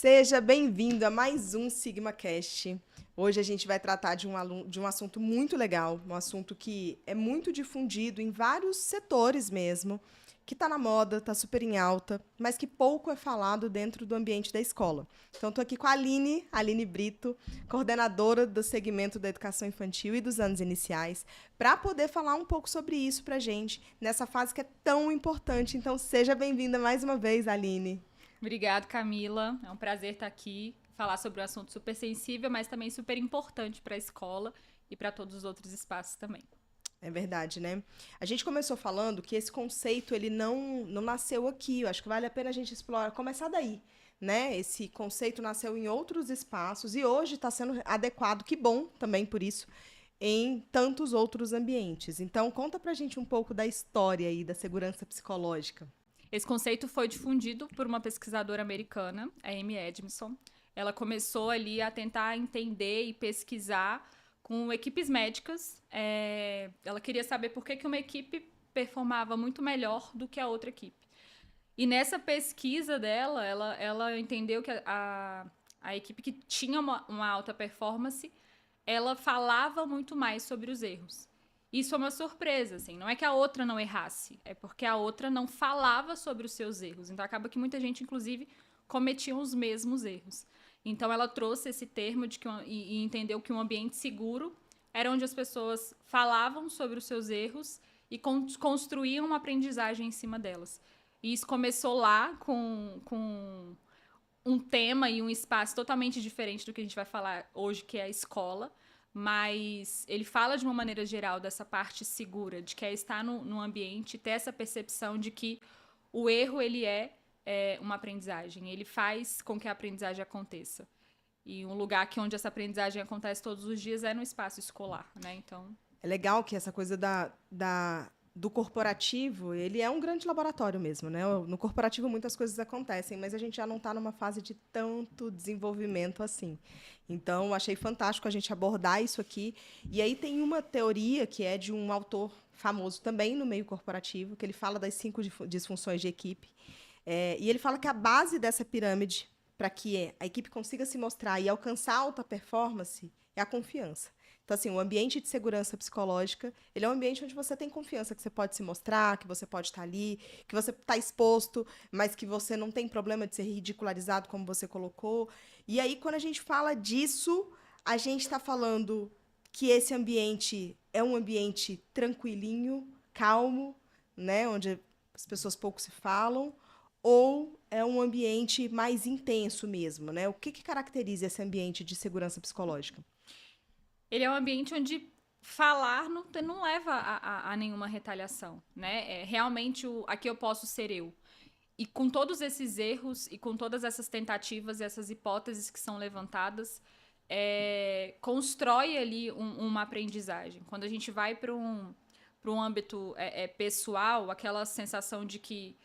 Seja bem-vindo a mais um SigmaCast. Hoje a gente vai tratar de um assunto muito legal, um assunto que é muito difundido em vários setores mesmo, que está na moda, está super em alta, mas que pouco é falado dentro do ambiente da escola. Então, estou aqui com a Aline Brito, coordenadora do segmento da educação infantil e dos anos iniciais, para poder falar um pouco sobre isso para a gente, nessa fase que é tão importante. Então, seja bem-vinda mais uma vez, Aline. Obrigado, Camila. É um prazer estar aqui, falar sobre um assunto super sensível, mas também super importante para a escola e para todos os outros espaços também. É verdade, né? A gente começou falando que esse conceito ele não nasceu aqui. Eu acho que vale a pena a gente explorar, começar daí, né? Esse conceito nasceu em outros espaços e hoje está sendo adequado, que bom também por isso, em tantos outros ambientes. Então, conta pra gente um pouco da história aí da segurança psicológica. Esse conceito foi difundido por uma pesquisadora americana, a Amy Edmondson. Ela começou ali a tentar entender e pesquisar com equipes médicas. Ela queria saber por que uma equipe performava muito melhor do que a outra equipe. E nessa pesquisa dela, ela entendeu que a equipe que tinha uma alta performance, ela falava muito mais sobre os erros. Isso é uma surpresa, assim. Não é que a outra não errasse, é porque a outra não falava sobre os seus erros. Então acaba que muita gente, inclusive, cometia os mesmos erros. Então ela trouxe esse termo e entendeu que um ambiente seguro era onde as pessoas falavam sobre os seus erros e construíam uma aprendizagem em cima delas. E isso começou lá com um tema e um espaço totalmente diferente do que a gente vai falar hoje, que é a escola. Mas ele fala de uma maneira geral dessa parte segura, de que é estar no ambiente, ter essa percepção de que o erro ele é uma aprendizagem, ele faz com que a aprendizagem aconteça. E um lugar onde essa aprendizagem acontece todos os dias é no espaço escolar, né? Então, É legal que essa coisa do corporativo, ele é um grande laboratório mesmo, né? No corporativo muitas coisas acontecem, mas a gente já não está numa fase de tanto desenvolvimento assim. Então, achei fantástico a gente abordar isso aqui. E aí tem uma teoria que é de um autor famoso também no meio corporativo, que ele fala das 5 disfunções de equipe. E ele fala que a base dessa pirâmide, para que a equipe consiga se mostrar e alcançar alta performance, é a confiança. Então, assim, o ambiente de segurança psicológica, ele é um ambiente onde você tem confiança que você pode se mostrar, que você pode estar ali, que você está exposto, mas que você não tem problema de ser ridicularizado, como você colocou. E aí, quando a gente fala disso, a gente está falando que esse ambiente é um ambiente tranquilinho, calmo, né, onde as pessoas pouco se falam, ou é um ambiente mais intenso mesmo, né? O que caracteriza esse ambiente de segurança psicológica? ele é um ambiente onde falar não leva a nenhuma retaliação, né? Realmente aqui eu posso ser eu. E com todos esses erros e com todas essas tentativas e essas hipóteses que são levantadas, constrói ali uma aprendizagem. Quando a gente vai para um âmbito pessoal, aquela sensação de que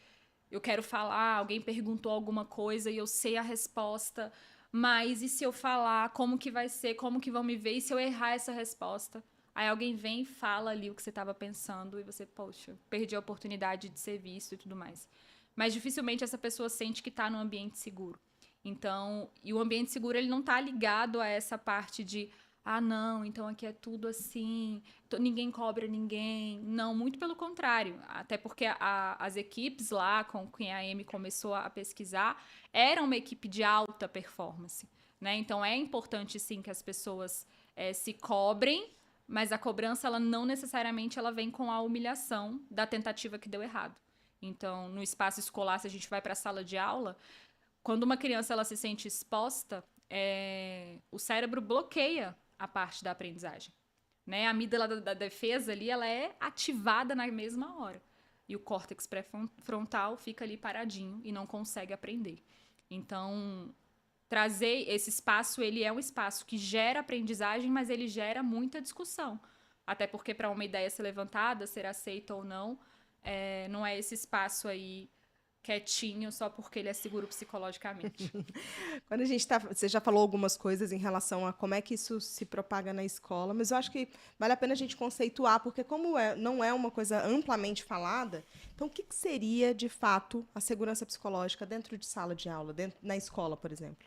eu quero falar, alguém perguntou alguma coisa e eu sei a resposta, mas e se eu falar, como que vai ser, como que vão me ver, e se eu errar essa resposta? Aí alguém vem e fala ali o que você estava pensando e você, poxa, perdi a oportunidade de ser visto e tudo mais. Mas dificilmente essa pessoa sente que está num ambiente seguro. Então, e o ambiente seguro ele não está ligado a essa parte de ah, não, então aqui é tudo assim, ninguém cobra ninguém. Não, muito pelo contrário. Até porque as equipes lá com quem a Amy começou a pesquisar eram uma equipe de alta performance. Né? Então é importante sim que as pessoas se cobrem, mas a cobrança ela não necessariamente ela vem com a humilhação da tentativa que deu errado. Então, no espaço escolar, se a gente vai para a sala de aula, quando uma criança ela se sente exposta, o cérebro bloqueia a parte da aprendizagem. Né? A amígdala da defesa ali, ela é ativada na mesma hora. E o córtex pré-frontal fica ali paradinho e não consegue aprender. Então, trazer esse espaço, ele é um espaço que gera aprendizagem, mas ele gera muita discussão. Até porque para uma ideia ser levantada, ser aceita ou não, não é esse espaço aí quietinho só porque ele é seguro psicologicamente. Quando a gente você já falou algumas coisas em relação a como é que isso se propaga na escola, mas eu acho que vale a pena a gente conceituar, porque como não é uma coisa amplamente falada, então o que seria, de fato, a segurança psicológica dentro de sala de aula, na escola, por exemplo?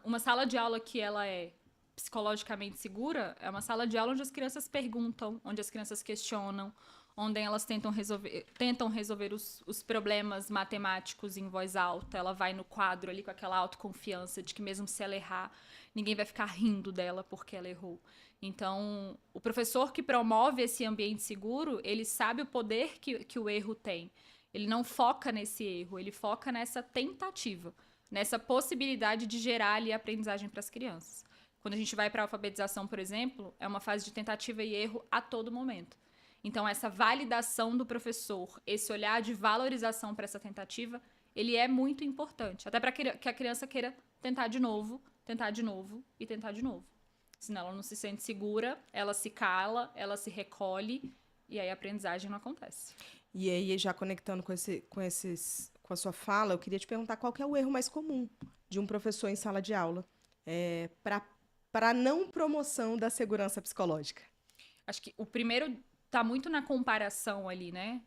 Uma sala de aula que ela é psicologicamente segura é uma sala de aula onde as crianças perguntam, onde as crianças questionam, onde elas tentam resolver os problemas matemáticos em voz alta. Ela vai no quadro ali com aquela autoconfiança de que mesmo se ela errar, ninguém vai ficar rindo dela porque ela errou. Então, o professor que promove esse ambiente seguro, ele sabe o poder que o erro tem. Ele não foca nesse erro, ele foca nessa tentativa, nessa possibilidade de gerar ali aprendizagem para as crianças. Quando a gente vai para a alfabetização, por exemplo, é uma fase de tentativa e erro a todo momento. Então, essa validação do professor, esse olhar de valorização para essa tentativa, ele é muito importante. Até para que a criança queira tentar de novo e tentar de novo. Senão ela não se sente segura, ela se cala, ela se recolhe e aí a aprendizagem não acontece. E aí, já conectando com a sua fala, eu queria te perguntar qual que é o erro mais comum de um professor em sala de aula para a não promoção da segurança psicológica. Acho que o primeiro tá muito na comparação ali, né?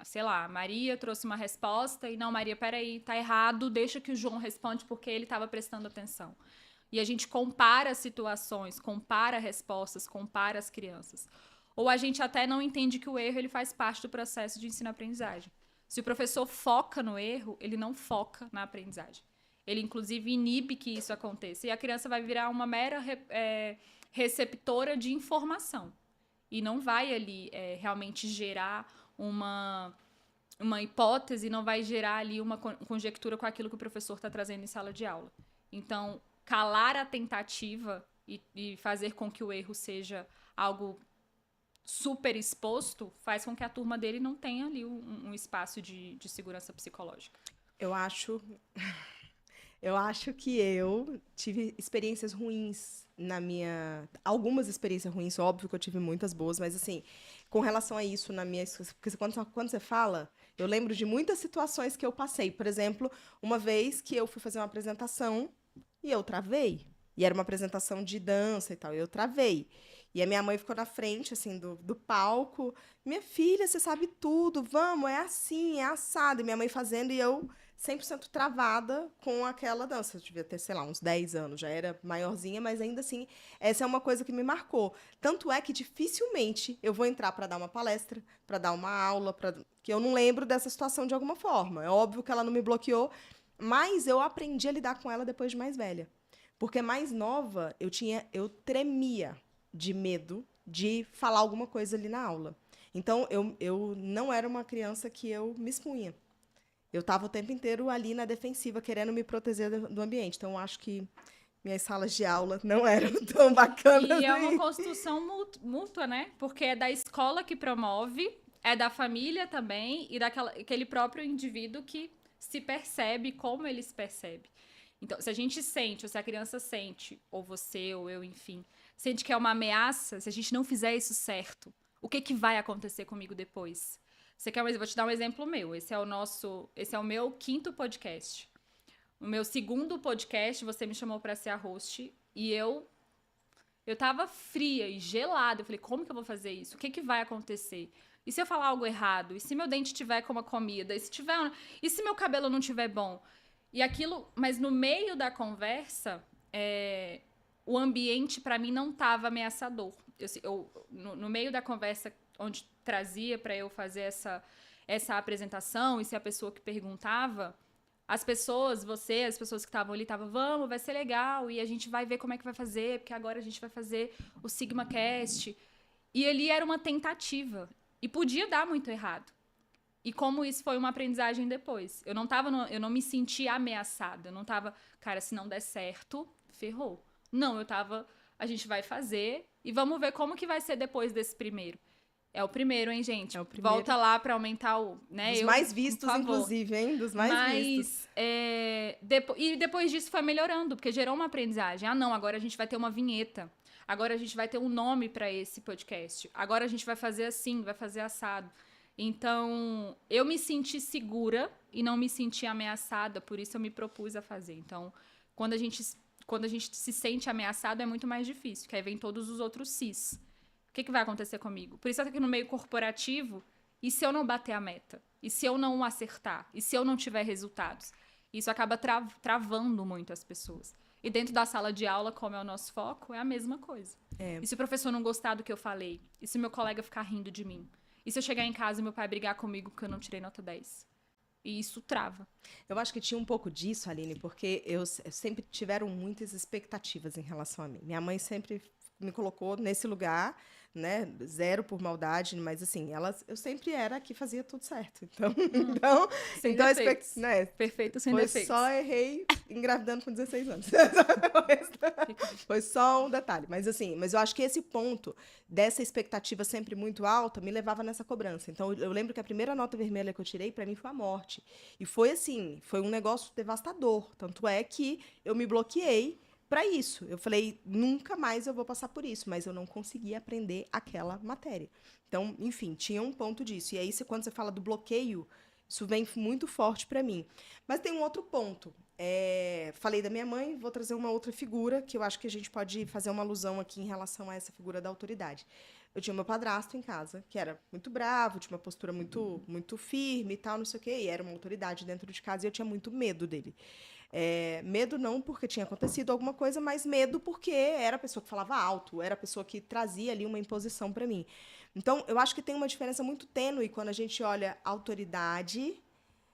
Sei lá, a Maria trouxe uma resposta e não, Maria, peraí, tá errado, deixa que o João responde porque ele estava prestando atenção. E a gente compara situações, compara respostas, compara as crianças. Ou a gente até não entende que o erro ele faz parte do processo de ensino-aprendizagem. Se o professor foca no erro, ele não foca na aprendizagem. Ele, inclusive, inibe que isso aconteça. E a criança vai virar uma mera receptora de informação. E não vai ali realmente gerar uma hipótese, não vai gerar ali uma conjectura com aquilo que o professor está trazendo em sala de aula. Então, calar a tentativa e fazer com que o erro seja algo super exposto faz com que a turma dele não tenha ali um espaço de segurança psicológica. Eu acho que eu tive experiências ruins algumas experiências ruins, óbvio que eu tive muitas boas, mas assim, com relação a isso porque quando você fala, eu lembro de muitas situações que eu passei. Por exemplo, uma vez que eu fui fazer uma apresentação e eu travei. E era uma apresentação de dança e tal, e eu travei. E a minha mãe ficou na frente, assim, do palco. Minha filha, você sabe tudo, vamos, é assim, é assado. E minha mãe fazendo e eu 100% travada com aquela dança. Eu devia ter, sei lá, uns 10 anos, já era maiorzinha, mas ainda assim, essa é uma coisa que me marcou. Tanto é que dificilmente eu vou entrar para dar uma palestra, para dar uma aula, que eu não lembro dessa situação de alguma forma. É óbvio que ela não me bloqueou, mas eu aprendi a lidar com ela depois de mais velha. Porque mais nova, eu tremia de medo de falar alguma coisa ali na aula. Então, eu não era uma criança que eu me expunha. Eu estava o tempo inteiro ali na defensiva, querendo me proteger do ambiente. Então, eu acho que minhas salas de aula não eram tão bacanas. E é uma construção mútua, né? Porque é da escola que promove, é da família também, e daquele próprio indivíduo que se percebe, como ele se percebe. Então, se a gente sente, ou se a criança sente, ou você, ou eu, enfim, sente que é uma ameaça, se a gente não fizer isso certo, o que vai acontecer comigo depois? Vou te dar um exemplo meu. Esse é o meu 5º podcast. O meu 2º podcast, você me chamou para ser a host, e eu tava fria e gelada. Eu falei, como que eu vou fazer isso? O que vai acontecer? E se eu falar algo errado? E se meu dente tiver como a comida? E se meu cabelo não tiver bom? E aquilo, mas no meio da conversa, o ambiente para mim não estava ameaçador. No meio da conversa, onde trazia para eu fazer essa apresentação, e se a pessoa que perguntava, as pessoas que estavam ali, vamos, vai ser legal, e a gente vai ver como é que vai fazer, porque agora a gente vai fazer o SigmaCast. E ali era uma tentativa, e podia dar muito errado. E como isso foi uma aprendizagem depois. Eu não me senti ameaçada. Eu não tava, cara, se não der certo, ferrou. Não, a gente vai fazer e vamos ver como que vai ser depois desse primeiro. É o primeiro, hein, gente? É o primeiro. Volta lá pra aumentar o... Né? Dos mais vistos, inclusive, hein? Dos mais vistos. E depois disso foi melhorando, porque gerou uma aprendizagem. Ah, não, agora a gente vai ter uma vinheta. Agora a gente vai ter um nome pra esse podcast. Agora a gente vai fazer assim, vai fazer assado. Então, eu me senti segura e não me senti ameaçada, por isso eu me propus a fazer. Então, quando a gente se sente ameaçado, é muito mais difícil, que aí vem todos os outros sis. O que vai acontecer comigo? Por isso aqui no meio corporativo, e se eu não bater a meta? E se eu não acertar? E se eu não tiver resultados? Isso acaba travando muito as pessoas. E dentro da sala de aula, como é o nosso foco, é a mesma coisa. E se o professor não gostar do que eu falei? E se meu colega ficar rindo de mim? E se eu chegar em casa e meu pai brigar comigo porque eu não tirei nota 10? E isso trava. Eu acho que tinha um pouco disso, Aline, porque eu sempre tiveram muitas expectativas em relação a mim. Minha mãe sempre me colocou nesse lugar, né? Zero por maldade, mas assim, eu sempre era a que fazia tudo certo. Então, sem então defeitos. Né? Perfeito sem foi defeitos. Só errei engravidando com 16 anos. Foi só um detalhe. Mas assim, eu acho que esse ponto dessa expectativa sempre muito alta me levava nessa cobrança. Então, eu lembro que a primeira nota vermelha que eu tirei, para mim, foi a morte. E foi assim, foi um negócio devastador. Tanto é que eu me bloqueei para isso. Eu falei, nunca mais eu vou passar por isso, mas eu não consegui aprender aquela matéria. Então, enfim, tinha um ponto disso. E aí, quando você fala do bloqueio, isso vem muito forte para mim. Mas tem um outro ponto. Falei da minha mãe, vou trazer uma outra figura que eu acho que a gente pode fazer uma alusão aqui em relação a essa figura da autoridade. Eu tinha meu padrasto em casa, que era muito bravo, tinha uma postura muito firme e tal, não sei o quê, e era uma autoridade dentro de casa e eu tinha muito medo dele. Medo não porque tinha acontecido alguma coisa, mas medo porque era a pessoa que falava alto, era a pessoa que trazia ali uma imposição para mim. Então, eu acho que tem uma diferença muito tênue quando a gente olha autoridade,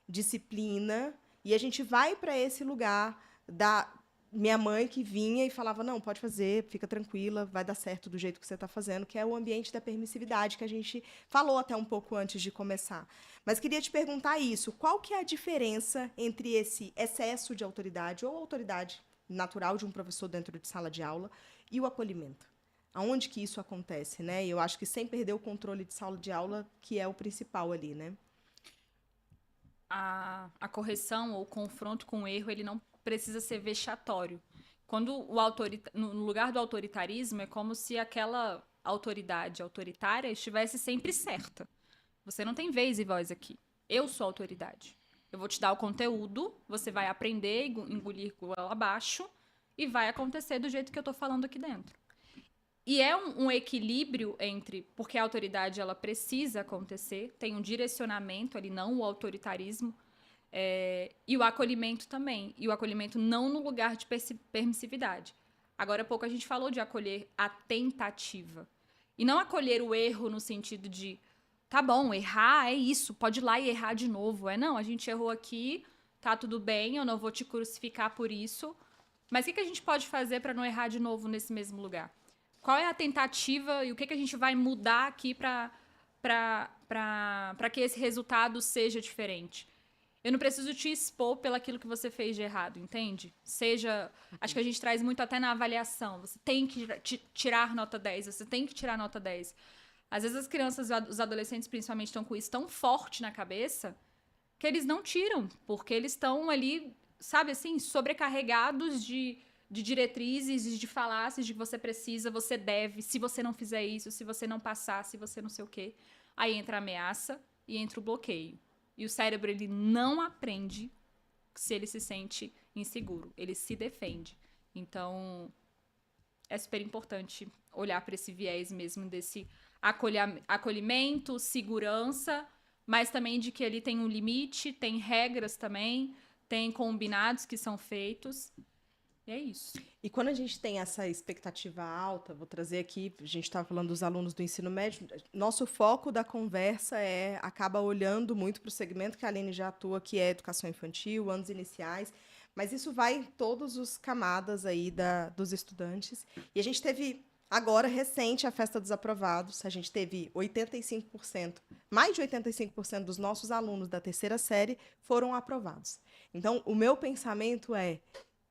disciplina, e a gente vai para esse lugar da minha mãe que vinha e falava, não, pode fazer, fica tranquila, vai dar certo do jeito que você está fazendo, que é o ambiente da permissividade que a gente falou até um pouco antes de começar. Mas queria te perguntar isso, qual que é a diferença entre esse excesso de autoridade ou autoridade natural de um professor dentro de sala de aula e o acolhimento? Aonde que isso acontece, né? E eu acho que sem perder o controle de sala de aula, que é o principal ali, né? A correção ou o confronto com o erro, ele não precisa ser vexatório. Quando no lugar do autoritarismo, é como se aquela autoridade autoritária estivesse sempre certa. Você não tem vez e voz aqui. Eu sou a autoridade. Eu vou te dar o conteúdo, você vai aprender, engolir goela abaixo e vai acontecer do jeito que eu tô falando aqui dentro. E é um equilíbrio entre, porque a autoridade ela precisa acontecer, tem um direcionamento ali, não o autoritarismo, e o acolhimento também. E o acolhimento não no lugar de permissividade. Agora há pouco a gente falou de acolher a tentativa. E não acolher o erro no sentido de, tá bom, errar é isso, pode ir lá e errar de novo. Não, a gente errou aqui, tá tudo bem, eu não vou te crucificar por isso. Mas o que a gente pode fazer para não errar de novo nesse mesmo lugar? Qual é a tentativa e o que a gente vai mudar aqui para que esse resultado seja diferente? Eu não preciso te expor pelaquilo que você fez de errado, entende? Acho que a gente traz muito até na avaliação. Você tem que tirar nota 10, você tem que tirar nota 10. Às vezes as crianças, os adolescentes principalmente, estão com isso tão forte na cabeça que eles não tiram, porque eles estão ali, sabe assim, sobrecarregados de diretrizes, de falácias de que você precisa, você deve, se você não fizer isso, se você não passar, se você não sei o quê. Aí entra a ameaça e entra o bloqueio. E o cérebro, ele não aprende se ele se sente inseguro. Ele se defende. Então, é super importante olhar para esse viés mesmo desse acolhimento, segurança, mas também de que ele tem um limite, tem regras também, tem combinados que são feitos. E é isso. E quando a gente tem essa expectativa alta, vou trazer aqui, a gente estava falando dos alunos do ensino médio, nosso foco da conversa acaba olhando muito para o segmento que a Aline já atua, que é educação infantil, anos iniciais, mas isso vai em todas as camadas aí dos estudantes. E a gente teve, agora, recente, a festa dos aprovados, a gente teve 85%, mais de 85% dos nossos alunos da terceira série foram aprovados. Então, o meu pensamento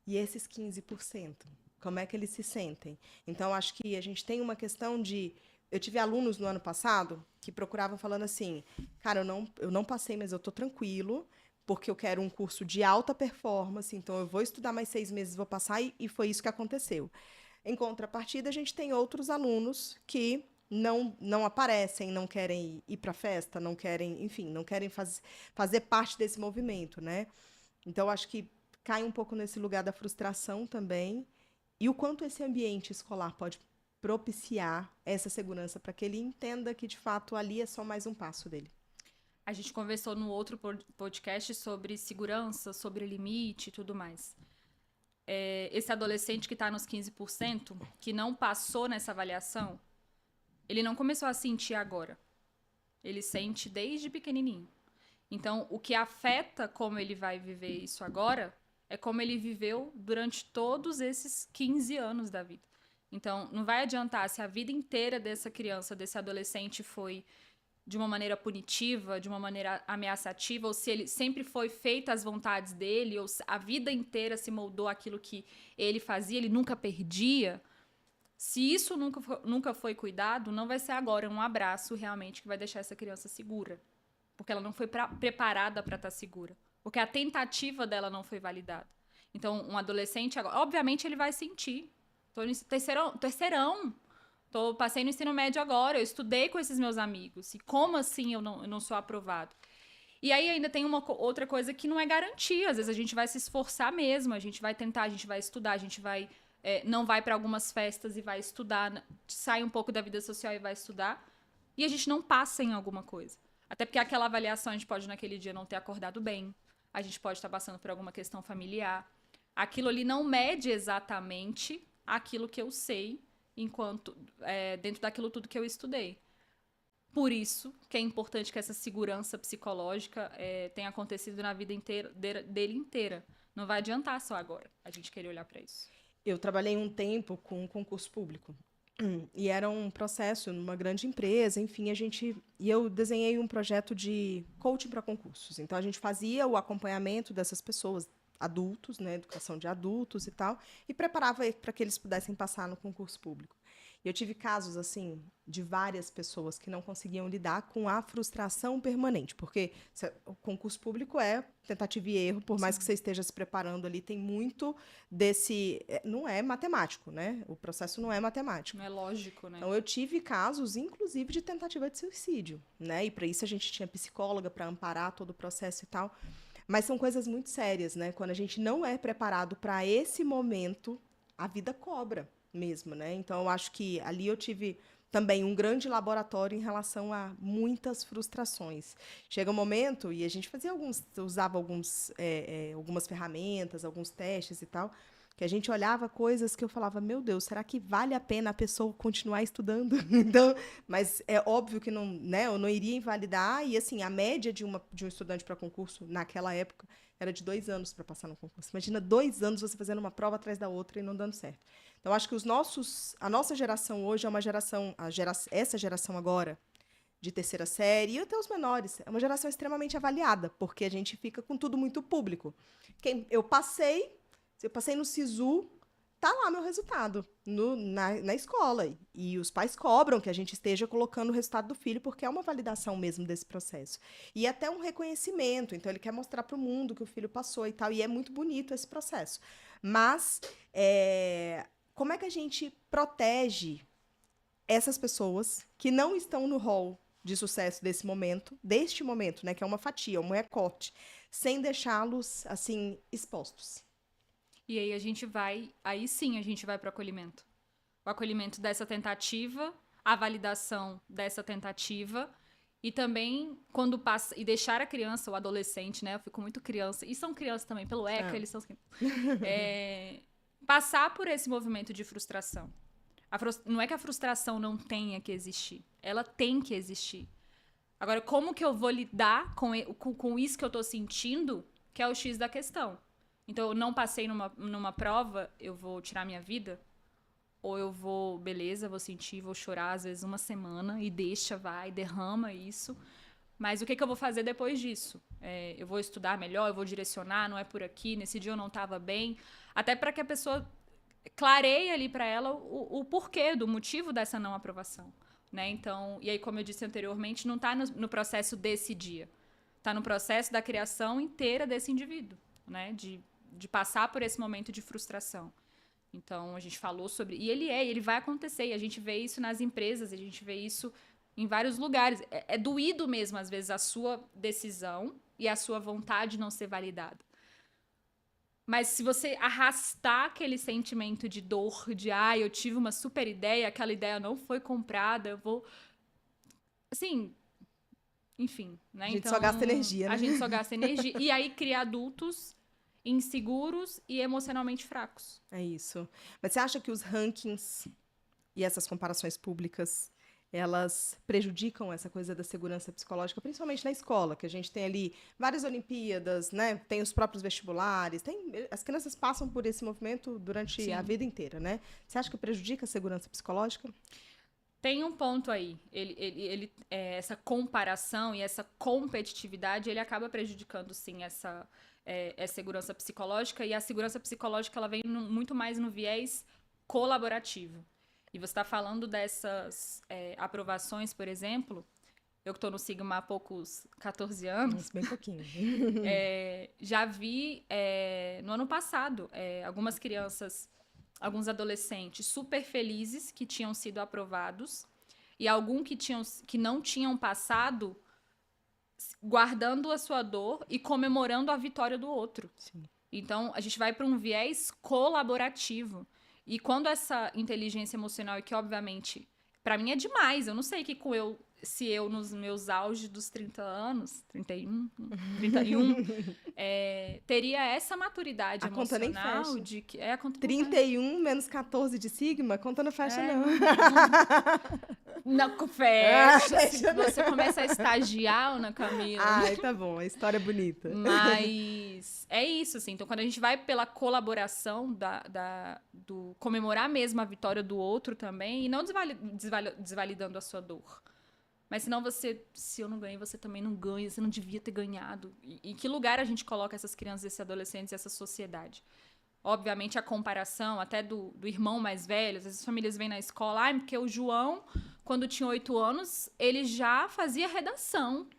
e esses 15%? Como é que eles se sentem? Então, acho que a gente tem uma questão de... Eu tive alunos no ano passado que procuravam falando assim, cara, eu não passei, mas eu estou tranquilo, porque eu quero um curso de alta performance, então eu vou estudar mais 6 meses, vou passar, e foi isso que aconteceu. Em contrapartida, a gente tem outros alunos que não aparecem, não querem ir para a festa, não querem, enfim, não querem fazer parte desse movimento, né? Então, acho que cai um pouco nesse lugar da frustração também, e o quanto esse ambiente escolar pode propiciar essa segurança para que ele entenda que, de fato, ali é só mais um passo dele. A gente conversou no outro podcast sobre segurança, sobre limite e tudo mais. Esse adolescente que está nos 15%, que não passou nessa avaliação, ele não começou a sentir agora. Ele sente desde pequenininho. Então, o que afeta como ele vai viver isso agora é como ele viveu durante todos esses 15 anos da vida. Então, não vai adiantar se a vida inteira dessa criança, desse adolescente foi de uma maneira punitiva, de uma maneira ameaçativa, ou se ele sempre foi feito às vontades dele, ou se a vida inteira se moldou aquilo que ele fazia, ele nunca perdia. Se isso nunca foi cuidado, não vai ser agora um abraço realmente que vai deixar essa criança segura. Porque ela não foi preparada para estar segura. Porque a tentativa dela não foi validada. Então, um adolescente, agora, obviamente, ele vai sentir. Estou no terceirão. Passei no ensino médio agora, eu estudei com esses meus amigos. E como assim eu não sou aprovado? E aí ainda tem uma outra coisa que não é garantia. Às vezes a gente vai se esforçar mesmo, a gente vai tentar, a gente vai estudar, a gente vai... não vai para algumas festas e vai estudar, sai um pouco da vida social e vai estudar, e a gente não passa em alguma coisa. Até porque aquela avaliação a gente pode naquele dia não ter acordado bem, a gente pode estar passando por alguma questão familiar. Aquilo ali não mede exatamente aquilo que eu sei enquanto dentro daquilo tudo que eu estudei. Por isso que é importante que essa segurança psicológica tenha acontecido na vida dele inteira. Não vai adiantar só agora a gente querer olhar para isso. Eu trabalhei um tempo com concurso público. E era um processo numa grande empresa, enfim, e eu desenhei um projeto de coaching para concursos. Então, a gente fazia o acompanhamento dessas pessoas, adultos, né, educação de adultos e tal, e preparava para que eles pudessem passar no concurso público. E eu tive casos, assim, de várias pessoas que não conseguiam lidar com a frustração permanente, porque o concurso público é tentativa e erro, por mais que você esteja se preparando ali, tem muito desse... Não é matemático, né? O processo não é matemático. Não é lógico, né? Então, eu tive casos, inclusive, de tentativa de suicídio, né? E para isso a gente tinha psicóloga para amparar todo o processo e tal. Mas são coisas muito sérias, né? Quando a gente não é preparado para esse momento, a vida cobra mesmo, né? Então, eu acho que ali eu tive também um grande laboratório em relação a muitas frustrações. Chega um momento, e a gente usava algumas ferramentas, alguns testes e tal, que a gente olhava coisas que eu falava, meu Deus, será que vale a pena a pessoa continuar estudando? Então, mas é óbvio que não, né, eu não iria invalidar, e assim, a média de um estudante para concurso naquela época era de 2 anos para passar no concurso. Imagina 2 anos você fazendo uma prova atrás da outra e não dando certo. Então, acho que a nossa geração hoje é uma geração, essa geração agora, de terceira série, e até os menores, é uma geração extremamente avaliada, porque a gente fica com tudo muito público. Eu passei no SISU, tá lá meu resultado na escola. E os pais cobram que a gente esteja colocando o resultado do filho, porque é uma validação mesmo desse processo. E até um reconhecimento. Então, ele quer mostrar para o mundo que o filho passou e tal. E é muito bonito esse processo. Mas, como é que a gente protege essas pessoas que não estão no hall de sucesso deste momento, né, que é uma fatia, um recorte, sem deixá-los, assim, expostos? E aí aí sim a gente vai para o acolhimento. O acolhimento dessa tentativa, a validação dessa tentativa, e também quando passa, e deixar a criança, o adolescente, né, eu fico muito criança, e são crianças também, pelo ECA, eles são... passar por esse movimento de frustração. Não é que a frustração não tenha que existir, ela tem que existir. Agora, como que eu vou lidar com isso que eu tô sentindo, que é o X da questão? Então, eu não passei numa prova, eu vou tirar minha vida? Ou eu vou, beleza, vou sentir, vou chorar, às vezes, uma semana, e derrama isso. Mas o que eu vou fazer depois disso? Eu vou estudar melhor, eu vou direcionar, não é por aqui, nesse dia eu não estava bem. Até para que a pessoa clareie ali para ela o porquê, do motivo dessa não aprovação. Né? Então, e aí, como eu disse anteriormente, não está no processo desse dia. Está no processo da criação inteira desse indivíduo, né? De passar por esse momento de frustração. Então, a gente falou sobre... E ele vai acontecer. E a gente vê isso nas empresas, a gente vê isso em vários lugares. É doído mesmo, às vezes, a sua decisão e a sua vontade não ser validada. Mas se você arrastar aquele sentimento de dor, de eu tive uma super ideia, aquela ideia não foi comprada, eu vou... Assim, enfim, né? A gente então, só gasta energia, né? A gente só gasta energia. E aí cria adultos inseguros e emocionalmente fracos. É isso. Mas você acha que os rankings e essas comparações públicas, elas prejudicam essa coisa da segurança psicológica, principalmente na escola, que a gente tem ali várias Olimpíadas, né? Tem os próprios vestibulares, as crianças passam por esse movimento durante a vida inteira, né? Você acha que prejudica a segurança psicológica? Tem um ponto aí. Essa comparação e essa competitividade, ele acaba prejudicando, sim, essa segurança psicológica. E a segurança psicológica, ela vem muito mais no viés colaborativo. E você está falando dessas aprovações, por exemplo. Eu que estou no Sigma há poucos 14 anos. Bem pouquinho. Já vi, no ano passado, algumas crianças, alguns adolescentes super felizes que tinham sido aprovados e alguns que não tinham passado guardando a sua dor e comemorando a vitória do outro. Sim. Então, a gente vai para um viés colaborativo. E quando essa inteligência emocional, e que obviamente, para mim é demais, eu não sei se eu nos meus auges dos 30 anos, 31, teria essa maturidade emocional de que a conta 31 menos 14 de sigma, conta não fecha não. Não fecha. Você começa a estagiar, Ana Camila. Ai, tá bom, a história é bonita. Mas é isso, assim. Então, quando a gente vai pela colaboração do comemorar mesmo a vitória do outro também, e não desvalidando a sua dor. Mas senão se eu não ganhei, você também não ganha, você não devia ter ganhado. E em que lugar a gente coloca essas crianças, esses adolescentes, essa sociedade? Obviamente, a comparação até do irmão mais velho, às vezes as famílias vêm na escola, porque o João, quando tinha 8 anos, ele já fazia redação.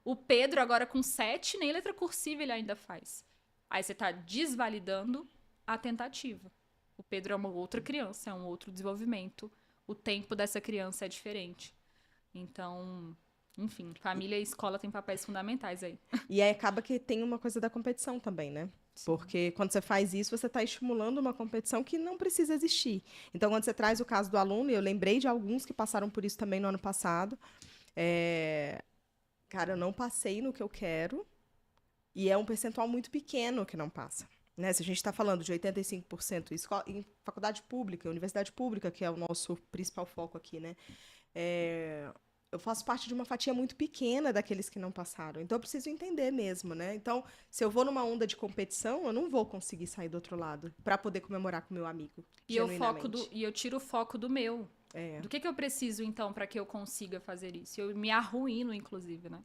O Pedro, agora com 7, nem letra cursiva ele ainda faz. Aí você está desvalidando a tentativa. O Pedro é uma outra criança, é um outro desenvolvimento. O tempo dessa criança é diferente. Então, enfim, família e escola têm papéis fundamentais aí. E aí acaba que tem uma coisa da competição também, né? Sim. Porque quando você faz isso, você está estimulando uma competição que não precisa existir. Então, quando você traz o caso do aluno, eu lembrei de alguns que passaram por isso também no ano passado. Cara, eu não passei no que eu quero e é um percentual muito pequeno que não passa. Né? Se a gente está falando de 85% em faculdade pública, universidade pública, que é o nosso principal foco aqui, né? Eu faço parte de uma fatia muito pequena daqueles que não passaram. Então, eu preciso entender mesmo, né? Então, se eu vou numa onda de competição, eu não vou conseguir sair do outro lado para poder comemorar com meu amigo. E eu tiro o foco do meu. Do que eu preciso, então, para que eu consiga fazer isso? Eu me arruíno, inclusive, né?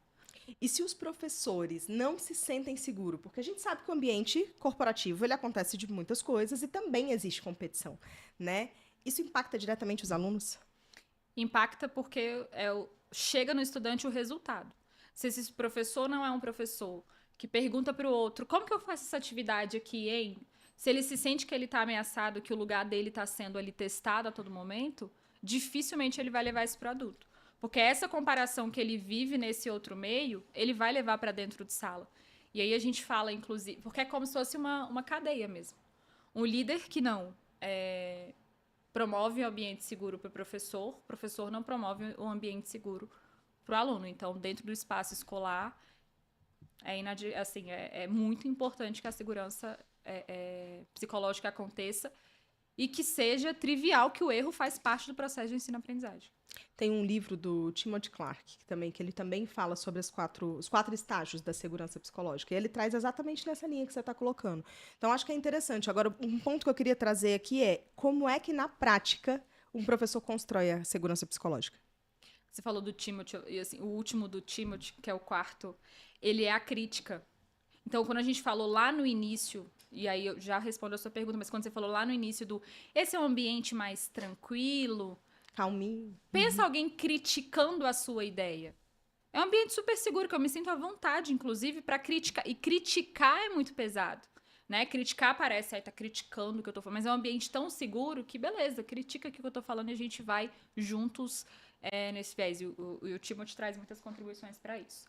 E se os professores não se sentem seguros? Porque a gente sabe que o ambiente corporativo ele acontece de muitas coisas e também existe competição, né? Isso impacta diretamente os alunos? Impacta porque chega no estudante o resultado. Se esse professor não é um professor que pergunta para o outro, como que eu faço essa atividade aqui, hein? Se ele se sente que ele está ameaçado, que o lugar dele está sendo ali testado a todo momento, dificilmente ele vai levar isso para o adulto. Porque essa comparação que ele vive nesse outro meio, ele vai levar para dentro de sala. E aí a gente fala, inclusive, porque é como se fosse uma cadeia mesmo. Um líder que não promove um ambiente seguro para o professor não promove um ambiente seguro para o aluno. Então, dentro do espaço escolar, é muito importante que a segurança psicológica aconteça e que seja trivial que o erro faz parte do processo de ensino-aprendizagem. Tem um livro do Timothy Clark, que ele também fala sobre os quatro estágios da segurança psicológica. E ele traz exatamente nessa linha que você está colocando. Então, acho que é interessante. Agora, um ponto que eu queria trazer aqui é como é que, na prática, um professor constrói a segurança psicológica? Você falou do Timothy, e assim, o último do Timothy, que é o 4º, ele é a crítica. Então, quando a gente falou lá no início, e aí eu já respondo a sua pergunta, mas quando você falou lá no início esse é um ambiente mais tranquilo, calminho. Pensa alguém criticando a sua ideia. É um ambiente super seguro, que eu me sinto à vontade, inclusive, para criticar. E criticar é muito pesado. né? Criticar parece, tá criticando o que eu tô falando, mas é um ambiente tão seguro que, beleza, critica o que eu tô falando e a gente vai juntos nesse viés. E o Timothy traz muitas contribuições para isso.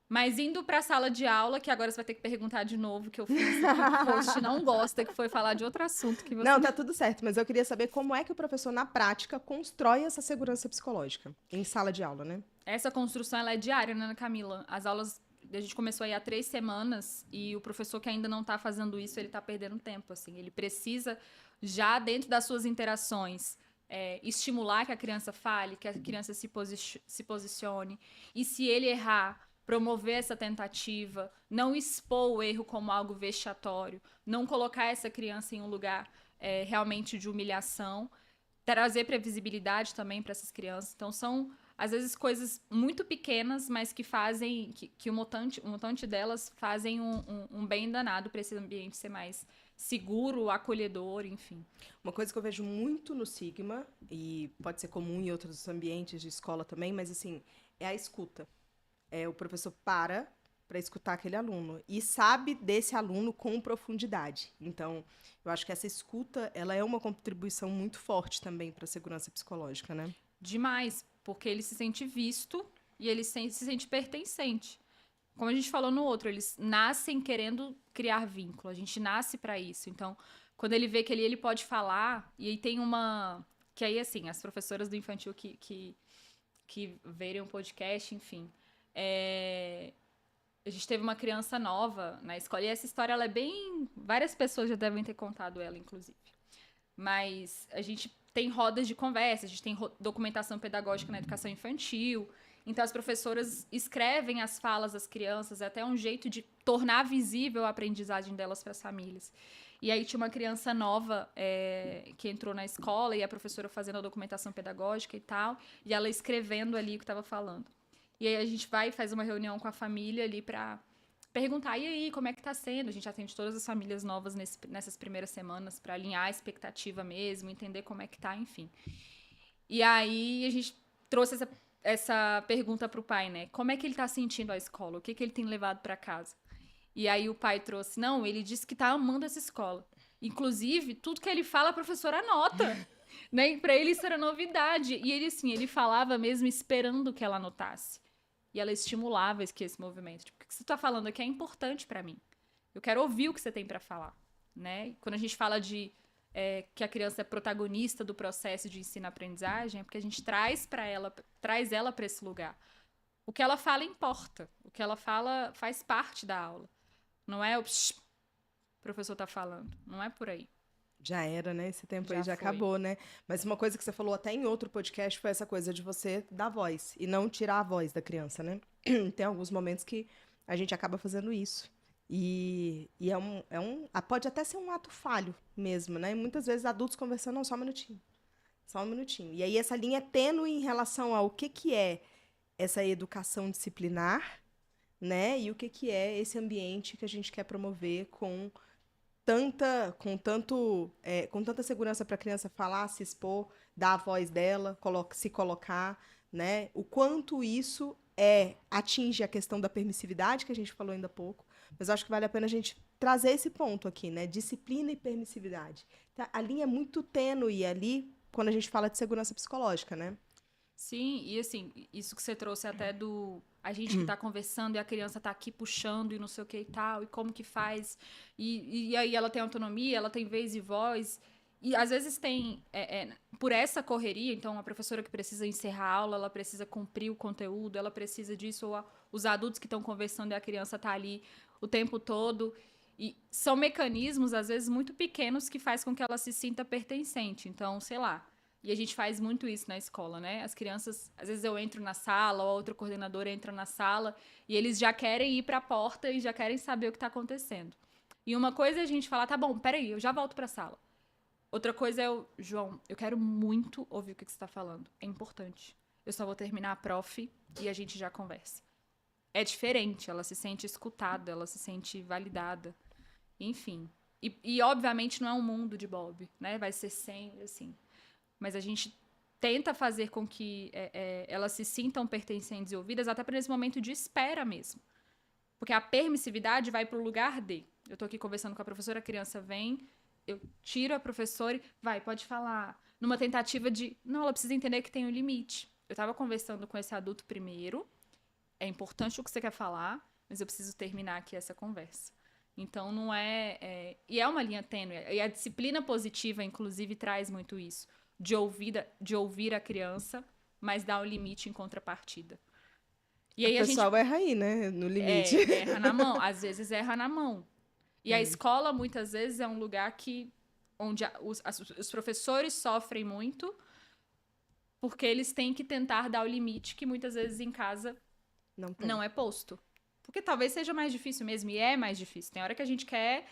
Mas indo para a sala de aula, que agora você vai ter que perguntar de novo, que eu fiz que o host não gosta, que foi falar de outro assunto que você... Não, tá tudo certo, mas eu queria saber como é que o professor, na prática, constrói essa segurança psicológica em sala de aula, né? Essa construção, ela é diária, né, Camila? As aulas, a gente começou aí há 3 semanas e o professor que ainda não está fazendo isso, ele está perdendo tempo, assim. Ele precisa, já dentro das suas interações, estimular que a criança fale, que a criança se posicione. E se ele errar, promover essa tentativa, não expor o erro como algo vexatório, não colocar essa criança em um lugar realmente de humilhação, trazer previsibilidade também para essas crianças. Então, são, às vezes, coisas muito pequenas, mas que fazem, que o montante delas fazem um bem danado para esse ambiente ser mais seguro, acolhedor, enfim. Uma coisa que eu vejo muito no Sigma, e pode ser comum em outros ambientes de escola também, mas assim, é a escuta. O professor para escutar aquele aluno e sabe desse aluno com profundidade. Então, eu acho que essa escuta, ela é uma contribuição muito forte também para a segurança psicológica, né? Demais, porque ele se sente visto e ele se sente pertencente. Como a gente falou no outro, eles nascem querendo criar vínculo, a gente nasce para isso. Então, quando ele vê que ele pode falar, e aí tem uma... Que aí, assim, as professoras do infantil que verem o podcast, enfim... A gente teve uma criança nova na escola, e essa história ela é bem... Várias pessoas já devem ter contado ela, inclusive. Mas a gente tem rodas de conversa, a gente tem documentação pedagógica na educação infantil, então as professoras escrevem as falas das crianças, é até um jeito de tornar visível a aprendizagem delas para as famílias. E aí tinha uma criança nova que entrou na escola, e a professora fazendo a documentação pedagógica e tal, e ela escrevendo ali o que estava falando. E aí a gente vai e faz uma reunião com a família ali para perguntar, e aí, como é que tá sendo? A gente atende todas as famílias novas nessas primeiras semanas para alinhar a expectativa mesmo, entender como é que tá, enfim. E aí a gente trouxe essa pergunta pro pai, né? Como é que ele tá sentindo a escola? O que ele tem levado para casa? E aí o pai trouxe, não, ele disse que tá amando essa escola. Inclusive, tudo que ele fala, a professora anota. Né? Para ele isso era novidade. E ele, assim, ele falava mesmo esperando que ela anotasse. E ela estimulava esse movimento. Tipo, o que você está falando aqui é importante para mim. Eu quero ouvir o que você tem para falar. Né? E quando a gente fala de que a criança é protagonista do processo de ensino-aprendizagem, é porque a gente traz ela para esse lugar. O que ela fala importa. O que ela fala faz parte da aula. Não é o professor está falando. Não é por aí. Já era, né? Esse tempo aí já acabou, né? Mas uma coisa que você falou até em outro podcast foi essa coisa de você dar voz e não tirar a voz da criança, né? Tem alguns momentos que a gente acaba fazendo isso. E pode até ser um ato falho mesmo, né? E muitas vezes adultos conversando, não, só um minutinho. Só um minutinho. E aí essa linha é tênue em relação ao que é essa educação disciplinar, né? E o que é esse ambiente que a gente quer promover com tanta segurança para a criança falar, se expor, dar a voz dela, se colocar, né? O quanto isso atinge a questão da permissividade, que a gente falou ainda há pouco, mas eu acho que vale a pena a gente trazer esse ponto aqui, né? Disciplina e permissividade. Tá? A linha é muito tênue ali quando a gente fala de segurança psicológica, né? Sim, e assim, isso que você trouxe até do... A gente que tá conversando e a criança tá aqui puxando e não sei o que e tal, e como que faz. E aí ela tem autonomia, ela tem vez e voz. E às vezes tem, por essa correria, então a professora que precisa encerrar a aula, ela precisa cumprir o conteúdo, ela precisa disso, ou os adultos que estão conversando e a criança tá ali o tempo todo. E são mecanismos, às vezes, muito pequenos que faz com que ela se sinta pertencente. Então, sei lá. E a gente faz muito isso na escola, né? As crianças, às vezes eu entro na sala, ou a outra coordenadora entra na sala, e eles já querem ir para a porta e já querem saber o que está acontecendo. E uma coisa é a gente falar, tá bom, peraí, eu já volto para a sala. Outra coisa é João, eu quero muito ouvir o que você está falando. É importante. Eu só vou terminar a prof e a gente já conversa. É diferente, ela se sente escutada, ela se sente validada. Enfim. E obviamente não é um mundo de Bob, né? Vai ser sempre assim. Mas a gente tenta fazer com que elas se sintam pertencentes e ouvidas, até para esse momento de espera mesmo. Porque a permissividade vai para o lugar de. Eu tô aqui conversando com a professora, a criança vem, eu tiro a professora e vai, pode falar. Numa tentativa de, não, ela precisa entender que tem um limite. Eu tava conversando com esse adulto primeiro, é importante o que você quer falar, mas eu preciso terminar aqui essa conversa. Então, não e é uma linha tênue. E a disciplina positiva, inclusive, traz muito isso. De ouvir a criança, mas dar o limite em contrapartida. E aí O pessoal erra aí, né? No limite. erra na mão. Às vezes erra na mão. E a escola, muitas vezes, é um lugar onde os professores sofrem muito porque eles têm que tentar dar o limite que muitas vezes em casa não é posto. Porque talvez seja mais difícil mesmo, e é mais difícil. Tem hora que a gente quer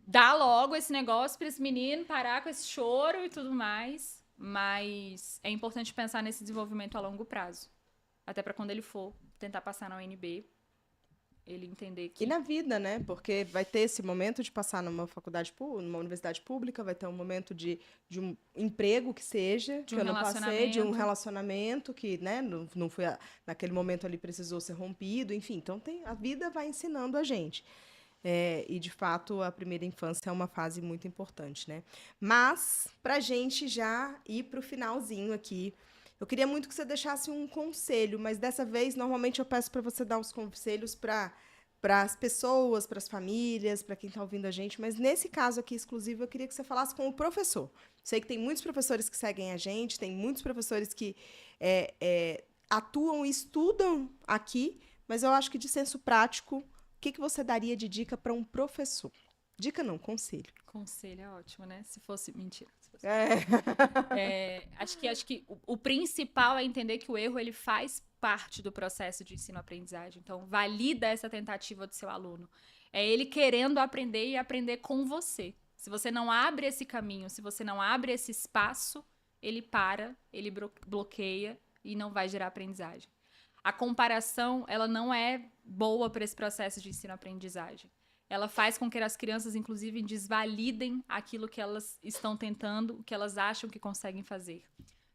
dar logo esse negócio para esse menino, parar com esse choro e tudo mais, mas é importante pensar nesse desenvolvimento a longo prazo. Até para quando ele for tentar passar na UNB, ele entender que... E na vida, né? Porque vai ter esse momento de passar numa faculdade, numa universidade pública, vai ter um momento de um emprego que seja, que eu não passei, de um relacionamento que, né, não foi naquele momento ali precisou ser rompido, enfim. Então, a vida vai ensinando a gente. E, de fato, a primeira infância é uma fase muito importante, né? Mas, para a gente já ir para o finalzinho aqui, eu queria muito que você deixasse um conselho, mas dessa vez, normalmente, eu peço para você dar os conselhos para as pessoas, para as famílias, para quem está ouvindo a gente, mas nesse caso aqui exclusivo, eu queria que você falasse com o professor. Sei que tem muitos professores que seguem a gente, tem muitos professores que atuam e estudam aqui, mas eu acho que, de senso prático, o que você daria de dica para um professor? Dica não, conselho. Conselho é ótimo, né? Se fosse... Mentira. Acho que o principal é entender que o erro ele faz parte do processo de ensino-aprendizagem. Então, valida essa tentativa do seu aluno. É ele querendo aprender e aprender com você. Se você não abre esse caminho, se você não abre esse espaço, ele para, ele bloqueia e não vai gerar aprendizagem. A comparação, ela não é boa para esse processo de ensino-aprendizagem. Ela faz com que as crianças, inclusive, desvalidem aquilo que elas estão tentando, o que elas acham que conseguem fazer.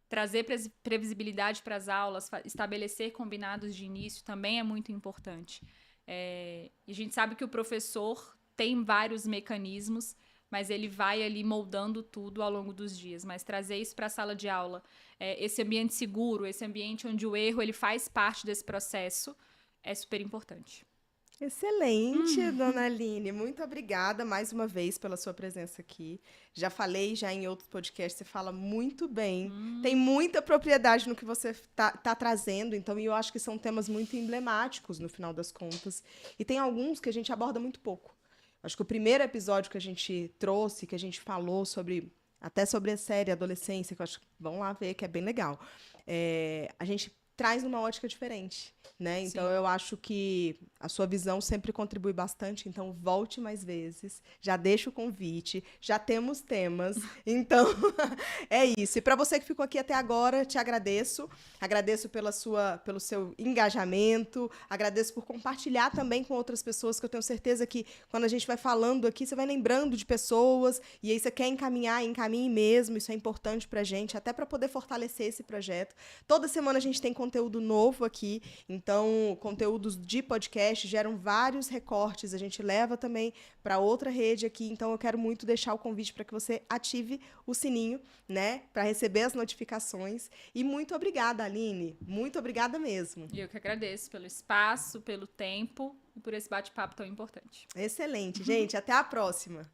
Trazer previsibilidade para as aulas, estabelecer combinados de início também é muito importante. E a gente sabe que o professor tem vários mecanismos, mas ele vai ali moldando tudo ao longo dos dias. Mas trazer isso para a sala de aula, esse ambiente seguro, esse ambiente onde o erro ele faz parte desse processo, é super importante. Excelente, dona Aline. Muito obrigada mais uma vez pela sua presença aqui. Já falei em outros podcasts, você fala muito bem. Tem muita propriedade no que você tá trazendo, então, e eu acho que são temas muito emblemáticos no final das contas. E tem alguns que a gente aborda muito pouco. Acho que o primeiro episódio que a gente trouxe, que a gente falou até sobre a série Adolescência, que eu acho que vão lá ver, que é bem legal. A gente traz uma ótica diferente, né? Então, eu acho que a sua visão sempre contribui bastante, então volte mais vezes, já deixa o convite, já temos temas, então é isso. E para você que ficou aqui até agora, te agradeço pelo seu engajamento, agradeço por compartilhar também com outras pessoas, que eu tenho certeza que quando a gente vai falando aqui, você vai lembrando de pessoas, e aí você quer encaminhe mesmo, isso é importante pra gente, até para poder fortalecer esse projeto. Toda semana a gente tem conteúdo novo aqui, então conteúdos de podcast geram vários recortes, a gente leva também para outra rede aqui, então eu quero muito deixar o convite para que você ative o sininho, né, para receber as notificações. E muito obrigada, Aline, muito obrigada mesmo. Eu que agradeço pelo espaço, pelo tempo e por esse bate-papo tão importante. Excelente, gente, até a próxima.